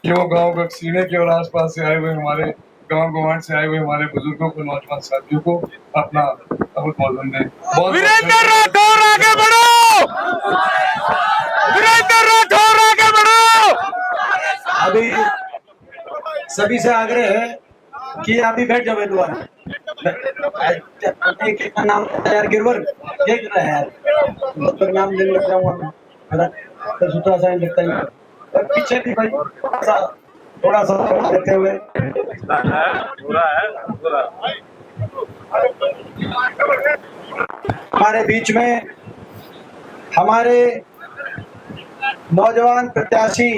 कि वो गांव गक्सीने के और आसपास से आए हुए हमारे गांव गवांड से आए हुए हमारे बुजुर्गों को, नौजवान साथियों को अपना बहुत मौजूद है। वीरेंद्र राठौर आगे बढ़ो, वीरेंद्र राठौर आगे बढ़ो। अभी सभी से आग्रह है कि अभी बैठ जाओ दोबारा। एक नाम यार गिरवर देख रहा है यार, तो नाम लेने लग जाऊंगा मैं, तो सूत्रा साइन लिखता ही और पीछे भी भाई थोड़ा सा देते हुए हमारे बीच में हमारे नौजवान प्रत्याशी,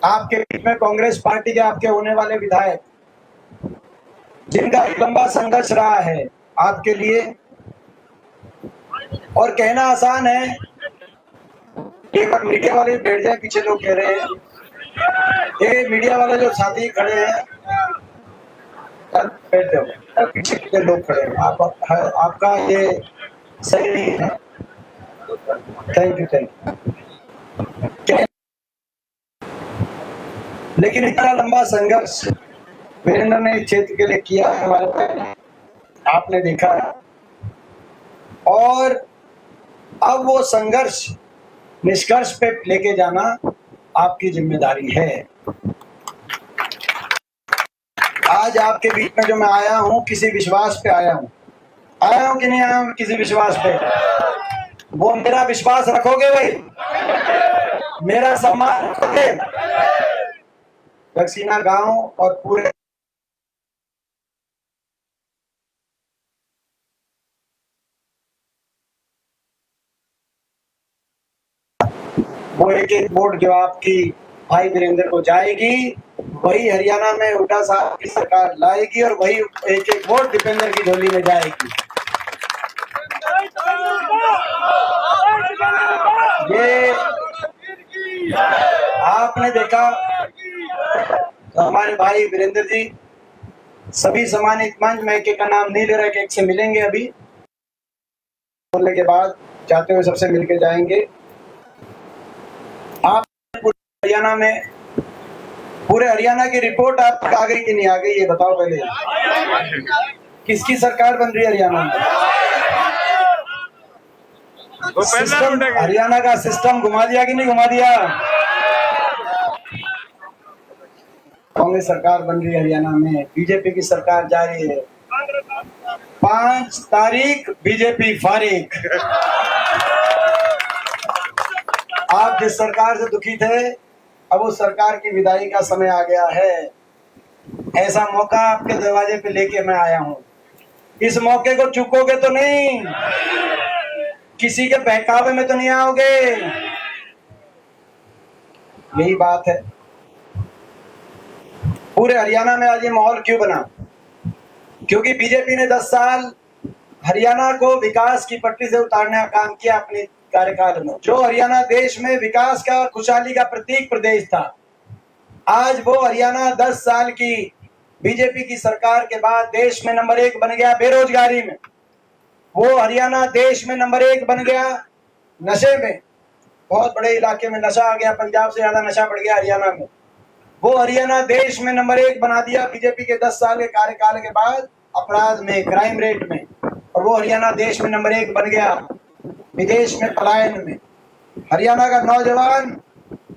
आपके बीच में कांग्रेस पार्टी के आपके होने वाले विधायक, जिनका एक लंबा संघर्ष रहा है आपके लिए, और कहना आसान है, एक बार मीडिया वाले बैठ जाए, पीछे लोग कह रहे हैं, ये मीडिया वाले जो साथी खड़े हैं बैठ जाओ, पीछे के लोग खड़े हैं, आपका ये सही नहीं है। थैंक यू लेकिन इतना लंबा संघर्ष वीरेंद्र ने इस क्षेत्र के लिए किया है, हमारे आपने देखा है, और अब वो संघर्ष निष्कर्ष पे लेके जाना आपकी जिम्मेदारी है। आज आपके बीच में जो मैं आया हूं, किसी विश्वास पे आया हूं कि नहीं आया हूं किसी विश्वास पे? वो मेरा विश्वास रखोगे भाई, मेरा सम्मान रखोगे? गक्सीना गांव और पूरे वो एक वोट जो आपकी भाई वीरेंद्र को जाएगी, वही हरियाणा में हुड्डा साहब की सरकार लाएगी और वही एक वोट दीपेंद्र की झोली में जाएगी। ये आपने देखा तो हमारे भाई वीरेंद्र जी सभी सम्मानित मंच में एक का नाम नहीं ले रहे, एक से मिलेंगे, अभी बोलने के बाद जाते हुए सबसे मिलके जाएंगे। आप हरियाणा में, पूरे हरियाणा की रिपोर्ट आप तक आ गई कि नहीं आ गई, ये बताओ पहले। किसकी सरकार बन रही है हरियाणा में? सिस्टम, हरियाणा का सिस्टम घुमा दिया कि नहीं घुमा दिया? कांग्रेस सरकार बन रही है हरियाणा में, बीजेपी की सरकार जा रही है। 5 तारीख बीजेपी फारिग। आप जिस सरकार से दुखी थे, अब उस सरकार की विदाई का समय आ गया है। ऐसा मौका आपके दरवाजे पे लेके मैं आया हूं, इस मौके को चूकोगे तो नहीं, किसी के बहकावे में तो नहीं आओगे, यही बात है। पूरे हरियाणा में आज ये माहौल क्यों बना? क्योंकि बीजेपी ने 10 साल हरियाणा को विकास की पटरी से उतारने का काम किया अपने कार्यकाल में। जो हरियाणा देश में विकास का, खुशहाली का प्रतीक प्रदेश था, आज वो हरियाणा 10 साल की बीजेपी की सरकार के बाद देश में नंबर 1 बन गया बेरोजगारी में। वो हरियाणा देश में नंबर 1 बन गया नशे में, बहुत बड़े इलाके में नशा आ गया, पंजाब से ज्यादा नशा बढ़ गया हरियाणा में। वो हरियाणा देश में नंबर 1 बना दिया बीजेपी के 10 साल के कार्यकाल के बाद अपराध में, क्राइम रेट में, और वो हरियाणा देश में नंबर 1 बन गया विदेश में पलायन में। हरियाणा का नौजवान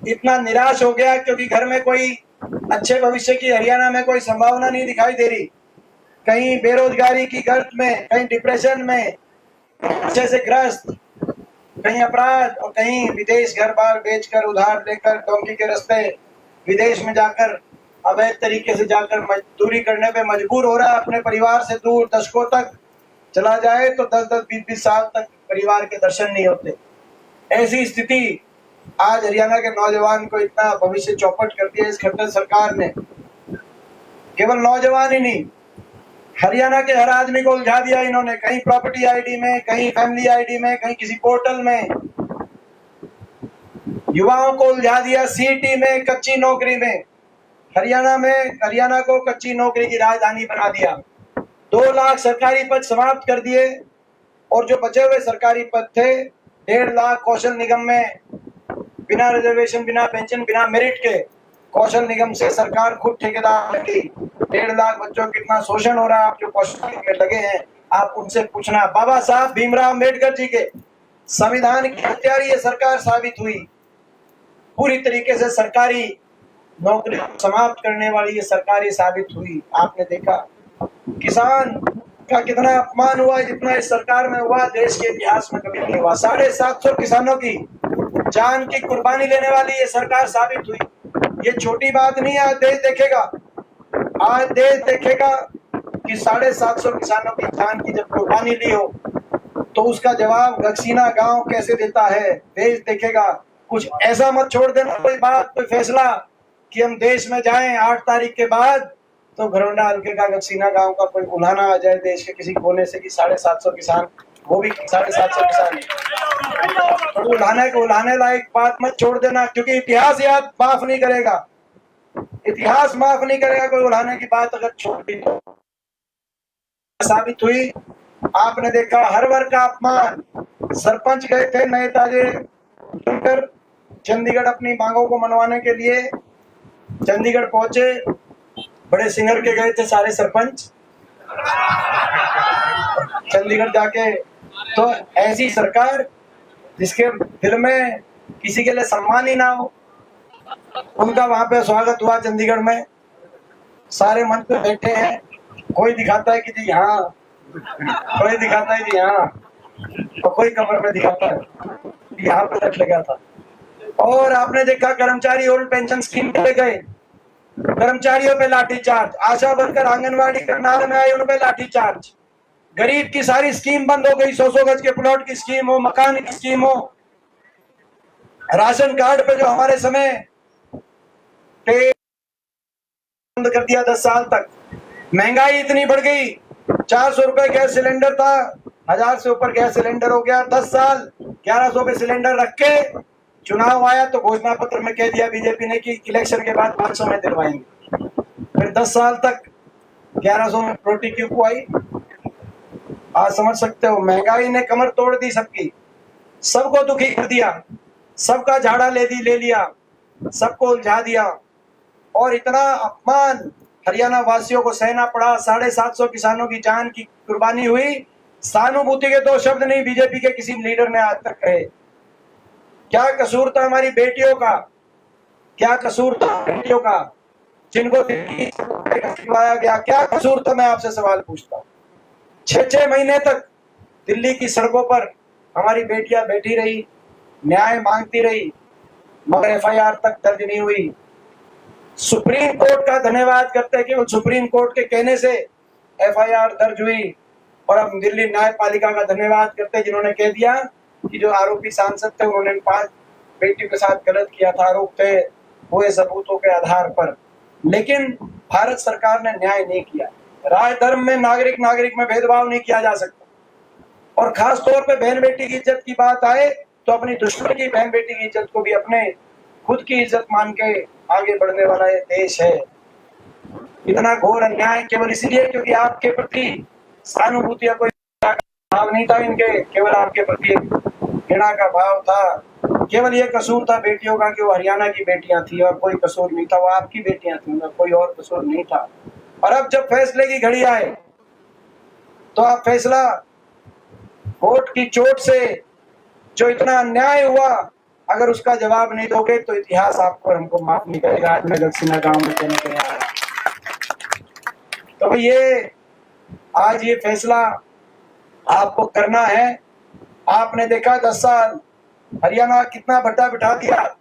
इतना निराश हो गया क्योंकि घर में कोई अच्छे भविष्य की हरियाणा में कोई संभावना नहीं दिखाई दे रही। कहीं बेरोजगारी की गर्त में, कहीं डिप्रेशन में, अच्छे से ग्रस्त, कहीं अपराध, और कहीं विदेश घर बार बेचकर, उधार लेकर, डोंकी के रास्ते विदेश में जाकर अवैध तरीके से जाकर मजदूरी करने पे मजबूर हो रहा है, अपने परिवार से दूर दशकों तक चला जाए तो 10-10, 20-20 साल तक परिवार के दर्शन नहीं होते। ऐसी स्थिति आज हरियाणा के नौजवान को इतना भविष्य चौपट कर दिया इस खट्टर सरकार ने। केवल नौजवान ही नहीं, हरियाणा के हर आदमी को उलझा दिया इन्होंने, कहीं प्रॉपर्टी आईडी में, कहीं फैमिली आईडी में, कहीं किसी पोर्टल में। युवाओं को उलझा दिया सीटी में, कच्ची नौकरी में। हरियाणा में, हरियाणा को कच्ची नौकरी की राजधानी बना दिया। 2 लाख सरकारी पद समाप्त कर दिए, और जो बचे हुए सरकारी पद थे 1.5 लाख कौशल निगम में बिना रिजर्वेशन, बिना पेंशन, बिना मेरिट के कौशल निगम से सरकार खुद ठेकेदार लगी। 1.5 लाख बच्चों को कितना शोषण हो रहा है, आप जो कौशल में लगे हैं आप उनसे पूछना। बाबा साहब भीमराव अम्बेडकर जी के संविधान की हत्यारी ये सरकार साबित हुई। पूरी तरीके से सरकारी नौकरी समाप्त करने वाली ये सरकारी साबित हुई। आपने देखा किसान का कितना अपमान हुआ, जितना इस सरकार में हुआ देश के इतिहास में कभी नहीं हुआ। 750 किसानों की जान की कुर्बानी लेने वाली ये सरकार साबित हुई। ये छोटी बात नहीं है। आज देश देखेगा, आज देश देखेगा कि 750 किसानों की जान की जब कुर्बानी ली हो तो उसका जवाब गक्सीना गांव कैसे देता है। देश देखेगा। कुछ ऐसा मत छोड़ देना कोई बात, कोई फैसला कि हम देश में जाएं 8 तारीख के बाद तो घरौंडा हल्के का गक्सीना गांव का कोई उलाहना आ जाए देश के किसी कोने से कि 750 किसान, वो भी 750 किसान, तो उलाहने लायक बात मत छोड़ देना, क्योंकि इतिहास याद माफ नहीं करेगा। इतिहास माफ नहीं करेगा कोई उलाहने की बात अगर छोड़ दी तो। साबित हुई। आपने देखा हर वर्ग का अपमान। सरपंच गए थे नए ताजे चुनकर चंडीगढ़ अपनी मांगों को मनवाने के लिए। चंडीगढ़ पहुंचे, बड़े सिंगर के गए थे सारे सरपंच चंडीगढ़ जाके। तो ऐसी सरकार जिसके दिल में किसी के लिए सम्मान ही ना हो, उनका वहां पे स्वागत हुआ चंडीगढ़ में। सारे मंच पे बैठे हैं, कोई दिखाता है कि जी हाँ, कोई दिखाता है जी हाँ, और कोई कमर में दिखाता है यहाँ पे रख लगा था। और आपने देखा कर्मचारी ओल्ड पेंशन स्कीम पे गए, कर्मचारियों पे लाठीचार्ज। आशा वर्कर आंगनवाड़ी करनाल में आई, उन पे लाठीचार्ज। गरीब की सारी स्कीम बंद हो गई। 100 गज के प्लॉट की स्कीम हो, मकान की स्कीम हो, राशन कार्ड पे जो हमारे समय बंद कर दिया 10 साल तक। महंगाई इतनी बढ़ गई, 400 रुपए गैस सिलेंडर था, 1000 से ऊपर गैस सिलेंडर हो गया। 10 साल 1100 पे सिलेंडर रख के चुनाव आया तो घोषणा पत्र में कह दिया बीजेपी ने कि इलेक्शन के बाद 500 में दिलवाएंगे। फिर 10 साल तक 1100 में रोटी क्यों खुआई। आज समझ सकते हो, महंगाई ने कमर तोड़ दी सबकी, सबको दुखी कर दिया, सबका झाड़ा ले लिया, सबको उलझा दिया। और इतना अपमान हरियाणा वासियों को सहना पड़ा। 750 किसानों की जान की कुर्बानी हुई। सहानुभूति के 2 शब्द नहीं बीजेपी के किसी लीडर ने आज तक कहे। क्या कसूर था हमारी बेटियों का, क्या कसूर था बेटियों का जिनको दिलवाया गया, क्या कसूर था। मैं आपसे सवाल पूछता हूँ। 6 महीने तक दिल्ली की सड़कों पर हमारी बेटियां बैठी रही, न्याय मांगती रही, मगर FIR तक दर्ज नहीं हुई। सुप्रीम कोर्ट का धन्यवाद करते हैं कि केवल सुप्रीम कोर्ट के कहने से FIR दर्ज हुई। और हम दिल्ली न्यायपालिका का धन्यवाद करते हैं जिन्होंने कह दिया कि जो आरोपी सांसद थे उन्होंने 5 बेटियों के साथ गलत किया था, आरोप थे हुए सबूतों के आधार पर। लेकिन भारत सरकार ने न्याय नहीं किया। राज धर्म में नागरिक में भेदभाव नहीं किया जा सकता। और खास तौर पे बहन बेटी की इज्जत की बात आए तो अपनी दुश्मन की बहन बेटी की इज्जत को भी अपने खुद की इज्जत मान के आगे बढ़ने वाला ये देश है। इतना घोर अन्याय केवल इसलिए क्योंकि आपके प्रति सहानुभूति या कोई भाव नहीं था इनके, केवल आपके प्रति घृणा का भाव था। केवल ये कसूर था बेटियों का कि वो हरियाणा की बेटियां थी और कोई कसूर नहीं था, वो आपकी बेटियां थी, उनका कोई और कसूर नहीं था। और अब जब फैसले की घड़ी आए तो आप फैसला कोर्ट की चोट से जो इतना अन्याय हुआ, अगर उसका जवाब नहीं दोगे तो इतिहास आपको हमको माफ नहीं करेगा। आज मैं गक्सीना गांव में कहने के लिए आया। तो ये आज ये फैसला आपको करना है। आपने देखा 10 साल हरियाणा कितना भट्टा बिठा दिया।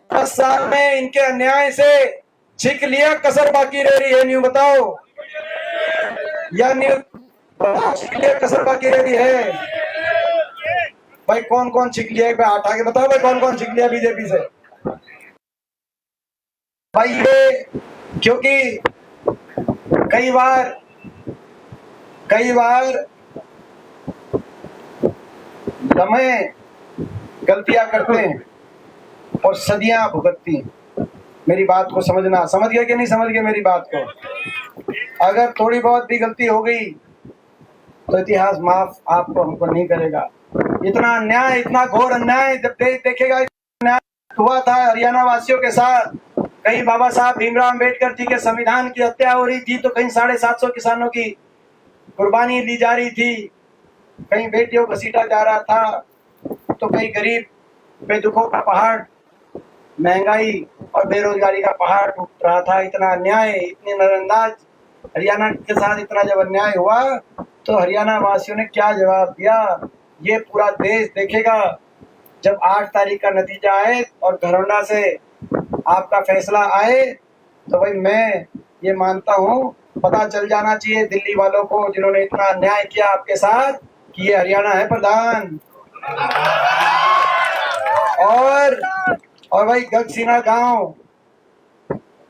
10 साल में इनके अन्याय से छिक लिया, कसर बाकी रह रही है। न्यू बताओ या न्यू कसर बाकी रह रही है। भाई कौन कौन छिक लिया, एक बार हाथ आके बताओ भाई कौन कौन छिक लिया बीजेपी से। भाई ये क्योंकि कई बार लम्हे गलतियां करते हैं और सदियां भुगतती हैं। मेरी बात को समझना, समझ गए कि नहीं समझ गए मेरी बात को। अगर थोड़ी बहुत भी गलती हो गई तो इतिहास माफ आपको हमको नहीं करेगा। इतना अन्याय, इतना घोर अन्याय जब देश देखेगा। अन्याय हुआ था हरियाणा वासियों के साथ, कहीं बाबा साहब भीमराव अंबेडकर जी के संविधान की हत्या हो रही थी, तो कहीं 750 किसानों की कुर्बानी ली जा रही थी, कहीं बेटियों को घसीटा जा रहा था, तो कहीं गरीब पे दुखों का पहाड़, महंगाई और बेरोजगारी का पहाड़ टूट रहा था। इतना अन्याय, इतनी नजरअंदाज हरियाणा के साथ इतना जब अन्याय हुआ, तो हरियाणा वासियों ने क्या जवाब दिया, ये पूरा देश देखेगा। जब 8 तारीख का नतीजा आए और घरौंडा से आपका फैसला आए, तो भाई मैं ये मानता हूँ, पता चल जाना चाहिए दिल्ली वालों को जिन्होंने इतना अन्याय किया आपके साथ, कि ये हरियाणा है प्रधान। और भाई गगसीना गांव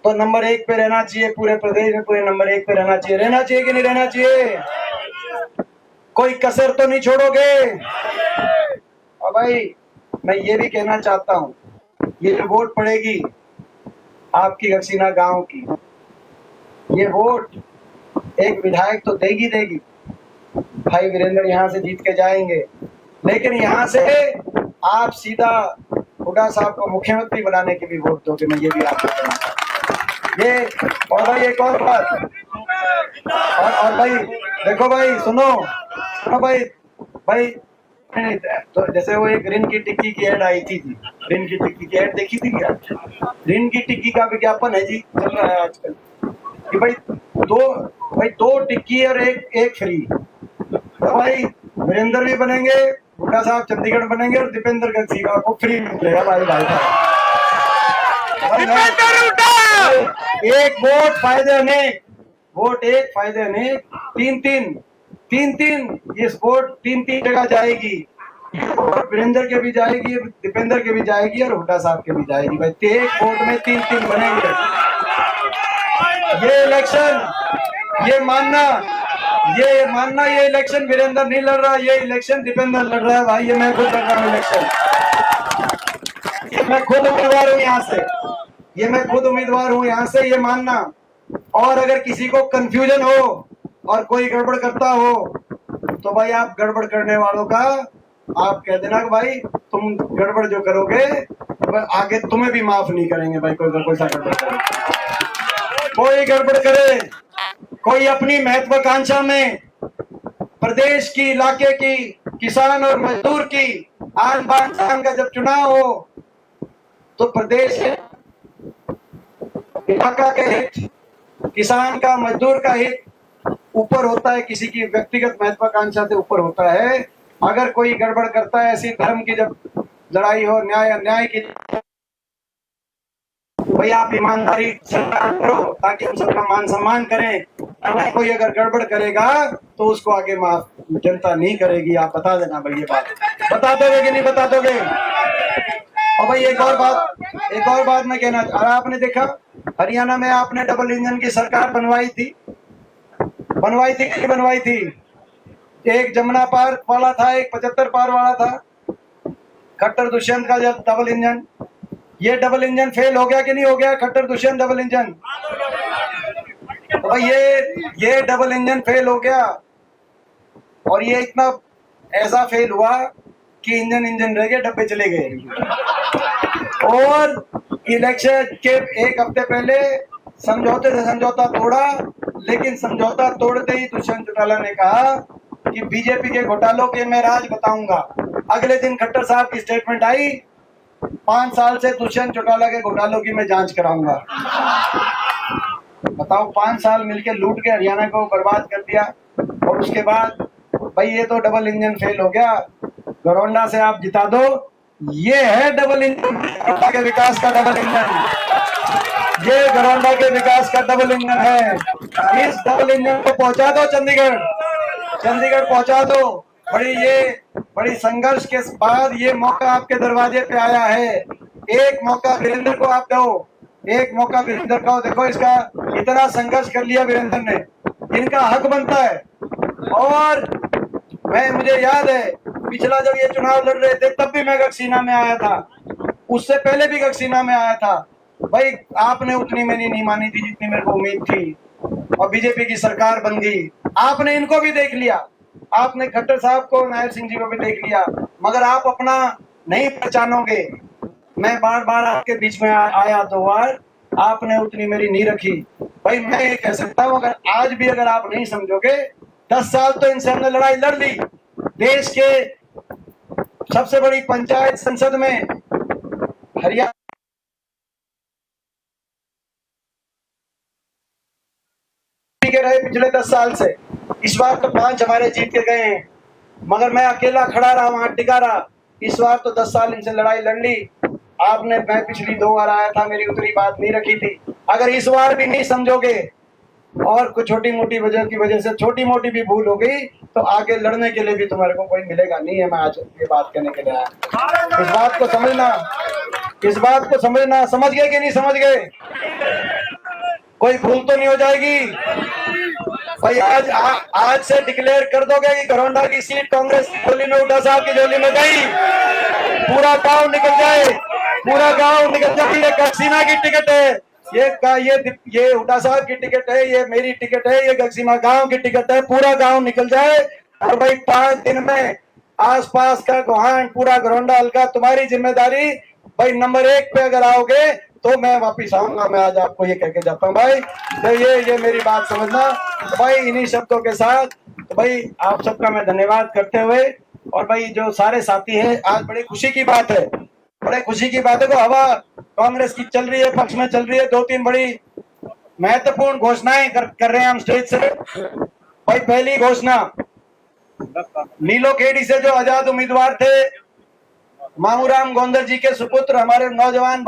तो नंबर 1 पे रहना चाहिए, पूरे प्रदेश में पूरे नंबर 1 पे रहना चाहिए। रहना चाहिए कि नहीं रहना चाहिए? कोई कसर तो नहीं छोड़ोगे? और भाई मैं ये भी कहना चाहता हूँ, ये जो वोट पड़ेगी आपकी गगसीना गांव की, ये वोट एक विधायक तो देगी, भाई वीरेंद्र यहाँ से जीत के जाएंगे, लेकिन यहाँ से आप सीधा हुड्डा साहब को मुख्यमंत्री बनाने के भी वोट दोगे। मैं ये भी आपको कहूँगा। ये और भाई एक और बात, और भाई देखो भाई, सुनो भाई तो जैसे वो एक रिन की टिक्की की ऐड आई थी जी, रिन की टिक्की की ऐड देखी थी क्या? रिन की टिक्की का विज्ञापन है जी, चल रहा है आजकल, कि भाई दो टिक्की और एक फ्री। तो भाई वीरेंद्र भी बनेंगे, हुड्डा साहब चंडीगढ़ बनेंगे, और दीपेंद्र गगसीना को फ्री मिलेगा भाई। एक वोट फायदे अनेक, वोट एक फायदे अनेक, तीन इस वोट 3 जगह जाएगी। वीरेंद्र के भी जाएगी, दीपेंद्र के भी जाएगी, और हुड्डा साहब के भी जाएगी। भाई एक वोट में 3 बनेंगे। ये इलेक्शन, ये मानना ये इलेक्शन वीरेंद्र नहीं लड़ रहा, ये इलेक्शन दीपेंद्र लड़ रहा है भाई। ये मैं खुद लड़ रहा हूँ इलेक्शन, मैं खुद उम्मीदवार हूँ यहाँ से, ये मानना। और अगर किसी को कंफ्यूजन हो और कोई गड़बड़ करता हो, तो भाई आप गड़बड़ करने वालों का आप कह देना कि भाई तुम गड़बड़ जो करोगे आगे तुम्हें भी माफ नहीं करेंगे। भाई कोई सा गड़बड़ करे, कोई गड़बड़ करे, कोई अपनी महत्वाकांक्षा में प्रदेश की, इलाके की, किसान और मजदूर की आन बान शान का जब चुनाव हो, तो प्रदेश के इलाका के हित, किसान का, मजदूर का हित ऊपर होता है, किसी की व्यक्तिगत महत्वाकांक्षा से ऊपर होता है। अगर कोई गड़बड़ करता है, ऐसी धर्म की जब लड़ाई हो, न्याय अन्याय की, भाई आप ईमानदारी से करो ताकि हम सबका मान सम्मान करें। कोई अगर गड़बड़ करेगा तो उसको आगे माफ जनता नहीं करेगी। आप बता देना भाई, ये बात बता दोगे कि नहीं बता दोगे? और भाई एक और बात मैं कहना, और आपने देखा हरियाणा में आपने डबल इंजन की सरकार बनवाई थी कि बनवाई थी? एक जमुना पार वाला था, एक 75 पार वाला था, खट्टर दुष्यंत का जब डबल इंजन, ये डबल इंजन फेल हो गया कि नहीं हो गया? खट्टर दुष्यंत डबल इंजन, तो भाई ये डबल इंजन फेल हो गया, और ये इतना ऐसा फेल हुआ कि इंजन रह गए, डब्बे चले गए। और इलेक्शन के एक हफ्ते पहले समझौते से समझौता तोड़ा, लेकिन समझौता तोड़ते ही दुष्यंत चौटाला ने कहा कि बीजेपी के घोटालों के मैं राज बताऊंगा। अगले दिन खट्टर साहब की स्टेटमेंट आई, 5 साल से दुष्यंत चौटाला के घोटालों की मैं जांच कराऊंगा। बताओ, 5 साल मिलके लूट के हरियाणा को बर्बाद कर दिया, और उसके बाद भाई ये तो डबल इंजन फेल हो गया, घरौंडा से आप जिता दो। ये है डबल इंजन के विकास का डबल इंजन, ये घरौंडा के विकास का डबल इंजन है। इस डबल इंजन को पहुंचा दो चंडीगढ़ पहुंचा दो। बड़ी संघर्ष के बाद ये मौका आपके दरवाजे पे आया है। एक मौका वीरेंद्र को आप दो, एक मौका वीरेंद्र को। देखो, इसका इतना संघर्ष कर लिया वीरेंद्र ने, इनका हक बनता है। और मुझे याद है पिछला जब ये चुनाव लड़ रहे थे, तब भी मैं गगसीना में आया था, उससे पहले भी गगसीना में आया था। भाई आपने उतनी मेरी नहीं मानी थी जितनी मेरे को उम्मीद थी, और बीजेपी की सरकार बन गई। आपने इनको भी देख लिया, आपने खट्टर साहब को, नायर सिंह जी को भी देख लिया, मगर आप अपना नहीं पहचानोगे। मैं बार बार आपके बीच में आया 2 बार, आपने उतनी मेरी नहीं रखी। भाई मैं ये कह सकता हूं, अगर आज भी अगर आप नहीं समझोगे, 10 साल तो इनसे हमने लड़ाई लड़ ली। देश के सबसे बड़ी पंचायत संसद में हरियाणा के रहे पिछले 10 साल से, इस बार तो 5 हमारे जीत के गए हैं, मगर मैं अकेला खड़ा रहा, वहां टिका रहा। इस बार तो 10 साल इनसे लड़ाई लड़ ली आपने। मैं पिछली 2 बार आया था, मेरी उतनी बात नहीं रखी थी। अगर इस बार भी नहीं समझोगे और कुछ छोटी मोटी वजह की वजह से छोटी मोटी भी भूल हो गई, तो आगे लड़ने के लिए भी तुम्हारे को कोई मिलेगा नहीं है। मैं आज ये बात कहने के लिए आया। इस बात को समझना, इस बात को समझना। समझ गए कि नहीं समझ गए? कोई भूल तो नहीं हो जाएगी भाई? आज से डिक्लेयर कर दोगे कि घरौंडा की सीट कांग्रेस की झोली में, हुड्डा साहब की झोली में गई, पूरा गांव निकल जाए, पूरा गांव निकल जाए। ये गक्सीना की टिकट है, ये हुड्डा साहब की टिकट है, ये मेरी टिकट है, ये गक्सीना गांव की टिकट है। पूरा गांव निकल जाए और भाई 5 दिन में आसपास का गोहान, पूरा घरौंडा हल्का तुम्हारी जिम्मेदारी। भाई नंबर 1 पे अगर आओगे तो मैं वापिस आऊंगा। मैं आज आपको ये कह के जाता हूँ भाई। तो ये मेरी बात समझना। तो भाई इन्हीं शब्दों के साथ तो भाई आप सबका मैं धन्यवाद करते हुए, और भाई जो सारे साथी हैं, आज बड़ी खुशी की बात है, बड़े खुशी की बात है। तो हवा कांग्रेस की चल रही है, पक्ष में चल रही है। 2-3 बड़ी महत्वपूर्ण घोषणाएं कर रहे हैं हम स्टेज से। भाई पहली घोषणा, नीलो खेड़ी से जो आजाद उम्मीदवार थे मामूराम गोंदर जी के सुपुत्र हमारे नौजवान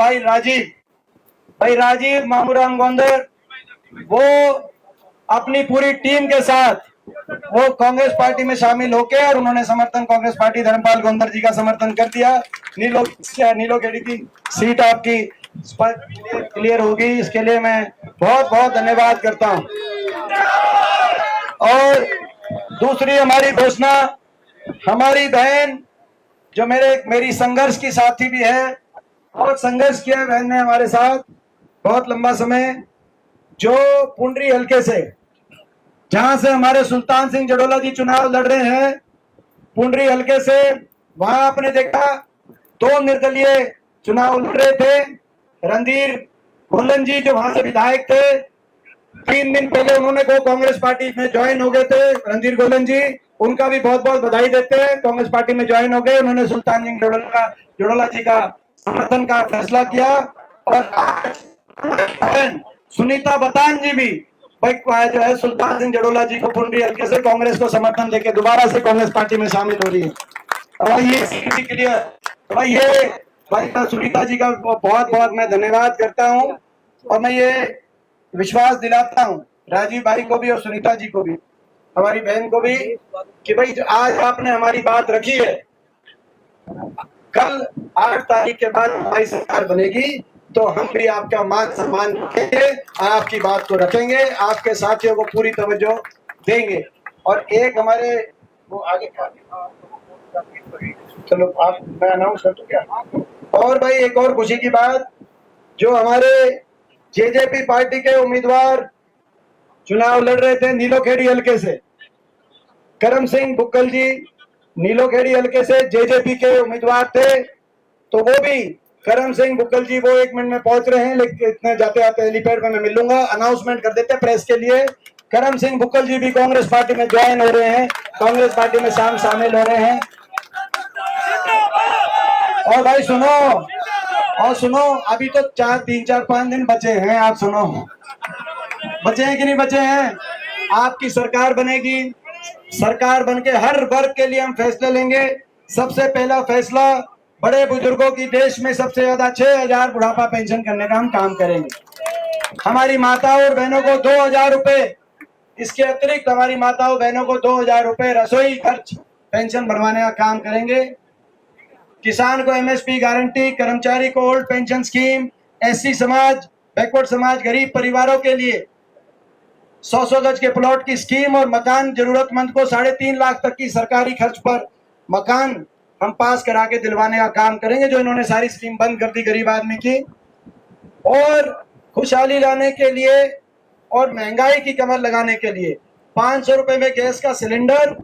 भाई राजीव मामूराम गोंदर, वो अपनी पूरी टीम के साथ वो कांग्रेस पार्टी में शामिल होके, और उन्होंने समर्थन कांग्रेस पार्टी धर्मपाल गोंदर जी का समर्थन कर दिया। नीलो खेड़ी की सीट आपकी क्लियर होगी, इसके लिए मैं बहुत बहुत धन्यवाद करता हूं। और दूसरी हमारी घोषणा, हमारी बहन जो मेरी संघर्ष की साथी भी है, और संघर्ष किया है बहन ने हमारे साथ बहुत लंबा समय, जो पुंडरी हल्के से, जहां से हमारे सुल्तान सिंह जड़ोला जी चुनाव लड़ रहे हैं, पुंडरी हल्के से, वहां आपने देखा 2 निर्दलीय चुनाव लड़ रहे थे। रणधीर गोलन जी जो वहां से विधायक थे, 3 दिन पहले उन्होंने कांग्रेस पार्टी में ज्वाइन हो गए थे। रणधीर गोलन जी, उनका भी बहुत बहुत बधाई देते हैं, कांग्रेस पार्टी में ज्वाइन हो गए। उन्होंने सुल्तान सिंह जड़ोला जी का समर्थन का फैसला किया। और सुनीता बतान जी भी भाई जो है सुल्तान सिंह जड़ोला जी को पुंडरी हल्के से कांग्रेस को समर्थन देके दोबारा से कांग्रेस पार्टी में शामिल हो रही है। भाई ये क्लियर, भाई ये भाई सुनीता जी का बहुत बहुत मैं धन्यवाद करता हूँ, और मैं ये विश्वास दिलाता हूँ राजीव भाई को भी और सुनीता जी को भी, हमारी बहन को भी, कि भाई आज आपने हमारी बात रखी है, कल 8 तारीख के बाद हमारी सरकार बनेगी तो हम भी आपका मान सम्मान रखेंगे, आपकी बात को रखेंगे, आपके साथियों को पूरी तवज्जो देंगे। और एक हमारे वो आगे चलो आप मैं अनाउंस कर दूं क्या? और भाई एक और खुशी की बात, जो हमारे जेजेपी पार्टी के उम्मीदवार चुनाव लड़ रहे थे नीलोखेड़ी हल्के से, करम सिंह बुक्कल जी नीलोखेड़ी हल्के से जेजेपी के उम्मीदवार थे, तो वो भी करम सिंह बुक्कल जी वो 1 मिनट में पहुंच रहे हैं, लेकिन इतने जाते आते हेलीपैड में मैं मिल लूंगा, अनाउंसमेंट कर देते हैं प्रेस के लिए। करम सिंह बुक्कल जी भी कांग्रेस पार्टी में ज्वाइन हो रहे हैं, कांग्रेस पार्टी में शामिल हो रहे हैं। और भाई सुनो, अभी तो 3, 4, 5 दिन बचे हैं। आप सुनो, बचे हैं कि नहीं बचे हैं? आपकी सरकार बनेगी, सरकार बनके हर वर्ग के लिए हम फैसले लेंगे। सबसे पहला फैसला, बड़े बुजुर्गों की देश में सबसे ज्यादा 6,000 बुढ़ापा पेंशन करने का हम काम करेंगे। हमारी माताओं और बहनों को 2,000 रुपए, इसके अतिरिक्त हमारी माताओं बहनों को 2,000 रुपए रसोई खर्च पेंशन बढ़वाने का काम करेंगे। किसान को एमएसपी गारंटी, कर्मचारी को ओल्ड पेंशन स्कीम, एससी समाज, बैकवर्ड समाज, गरीब परिवारों के लिए 100 गज के प्लॉट की स्कीम, और मकान जरूरतमंद को 3.5 लाख तक की सरकारी खर्च पर मकान हम पास करा के दिलवाने का काम करेंगे, जो इन्होंने सारी स्कीम बंद कर दी गरीब आदमी की। और खुशहाली लाने के लिए और महंगाई की कमर लगाने के लिए 500 रुपए में गैस का सिलेंडर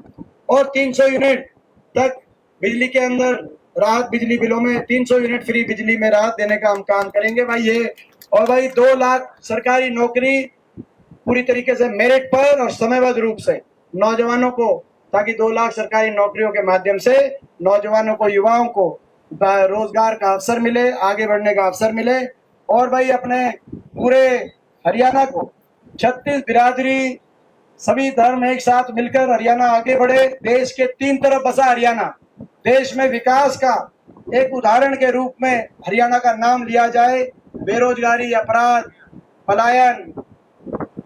और 300 यूनिट तक बिजली के अंदर राहत, बिजली बिलों में 300 यूनिट फ्री बिजली में राहत देने का हम काम करेंगे। भाई ये और भाई 2 लाख सरकारी नौकरी पूरी तरीके से मेरिट पर और समयबद्ध रूप से नौजवानों को, ताकि 2 लाख सरकारी नौकरियों के माध्यम से नौजवानों को, युवाओं को रोजगार का अवसर मिले, आगे बढ़ने का अवसर मिले। और भाई अपने पूरे हरियाणा को 36 बिरादरी, सभी धर्म एक साथ मिलकर हरियाणा आगे बढ़े। देश के 3 तरफ बसा हरियाणा, देश में विकास का एक उदाहरण के रूप में हरियाणा का नाम लिया जाए। बेरोजगारी, अपराध, पलायन,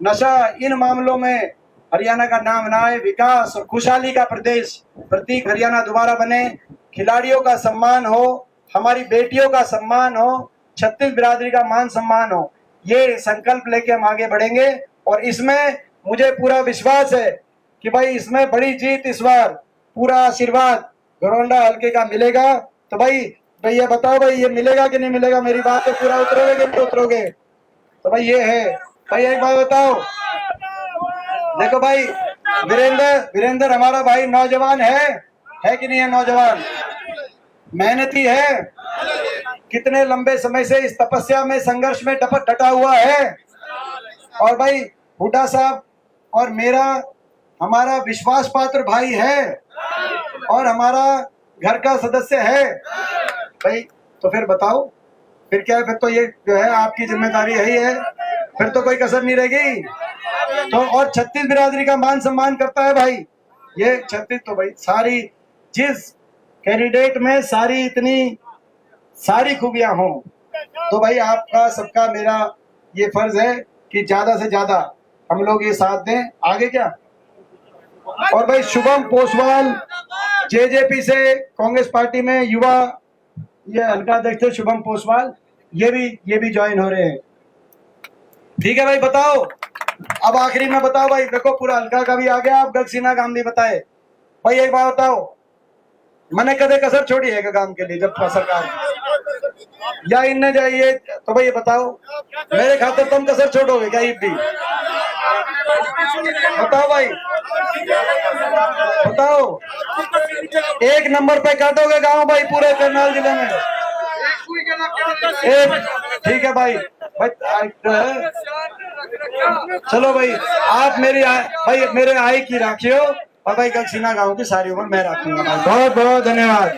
नशा, इन मामलों में हरियाणा का नाम ना आए। विकास और खुशहाली का प्रतीक हरियाणा दोबारा बने। खिलाड़ियों का सम्मान हो, हमारी बेटियों का सम्मान हो, 36 बिरादरी का मान सम्मान हो। ये संकल्प लेके हम आगे बढ़ेंगे और इसमें मुझे पूरा विश्वास है कि भाई इसमें बड़ी जीत इस बार, पूरा आशीर्वाद घरौंडा हल्के का मिलेगा। तो भाई ये बताओ भाई, ये मिलेगा कि नहीं मिलेगा? मेरी बात पे पूरा उतरोगे कि नहीं उतरोगे? तो भाई ये है। भाई एक बात बताओ, देखो भाई, वीरेंद्र हमारा भाई नौजवान है कि नहीं है? नौजवान मेहनती है, कितने लंबे समय से इस तपस्या में, संघर्ष में डटा हुआ है। और भाई हुड्डा साहब और हमारा विश्वास पात्र भाई है और हमारा घर का सदस्य है भाई। तो फिर बताओ, फिर क्या है? फिर तो ये जो है आपकी जिम्मेदारी है, फिर तो कोई कसर नहीं रहेगी। तो और 36 बिरादरी का मान सम्मान करता है भाई ये 36। तो भाई सारी, जिस कैंडिडेट में इतनी सारी खूबियां हों, तो भाई आपका सबका मेरा ये फर्ज है कि ज्यादा से ज्यादा हम लोग ये साथ दें। आगे क्या? और भाई शुभम पोसवाल जेजेपी से, कांग्रेस पार्टी में युवा ये हल्का अध्यक्ष थे शुभम पोसवाल, ये भी ज्वाइन हो रहे हैं। ठीक है भाई, बताओ अब आखिरी में बताओ भाई, देखो पूरा हल्का का भी आ गया, अब गगसीना काम भी बताए। भाई एक बात बताओ, मैंने कदे कसर छोड़ी है काम के लिए जब सरकार या इनने जाइए? तो भाई ये बताओ, मेरे खातिर तुम कसर छोड़ोगे क्या? भी बताओ भाई, बताओ, 1 नंबर पे काटोगे गांव भाई पूरे करनाल जिले में? ठीक है भाई, चलो भाई, आप मेरे आई की राखियो और भाई गगसीना गांव की सारी उम्र मैं रखूंगा। बहुत बहुत धन्यवाद।